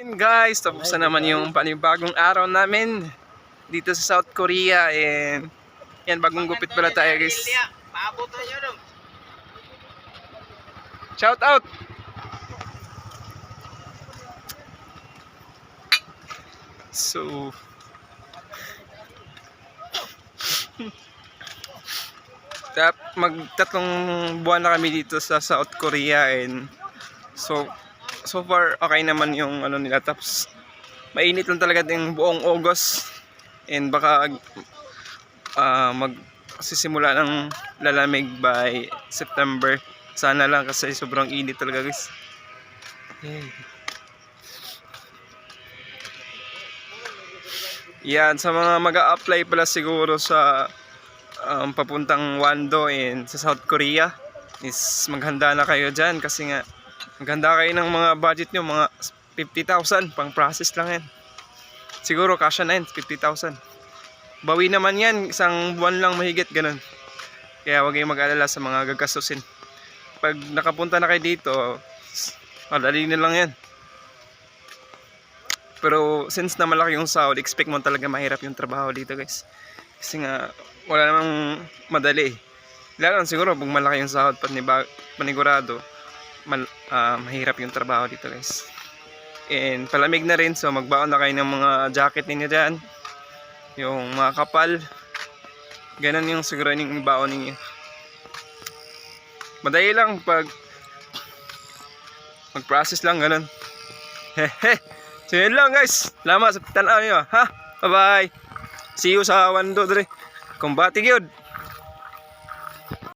And guys, tapos na naman yung panibagong araw namin dito sa South Korea. And yan, bagong gupit pala tayo guys. Shout out! So magtatlong buwan na kami dito sa South Korea, and so far okay naman yung ano nila. Tapos mainit lang talaga yung buong August, and baka magsisimula ng lalamig by September. Sana lang, kasi sobrang init talaga guys. Yan, sa mga mag-a-apply pala siguro sa papuntang Wando and sa South Korea, is maghanda na kayo dyan, kasi nga maghanda kayo ng mga budget nyo, mga 50,000 pang process lang yan. Siguro kasya na yan, 50,000. Bawi naman yan, isang buwan lang mahigit, ganun. Kaya huwag kayong mag-alala sa mga gagastusin. Pag nakapunta na kayo dito, madali na lang yan. Pero since na malaki yung sahod, expect mo talaga mahirap yung trabaho dito guys. Kasi nga wala namang madali. Lalo siguro pag malaki yung sahod, panigurado mahirap yung trabaho dito guys. And palamig na rin, so magbaon na kayo ng mga jacket ninyo dyan, yung mga kapal. Ganun yung siguro yung baon ninyo. Madali lang pag mag-process lang, ganun. Hehe. So yun lang guys, salamat sa tanaw nyo ha. Bye bye, see you sa Wando dre. Kumbati gyud.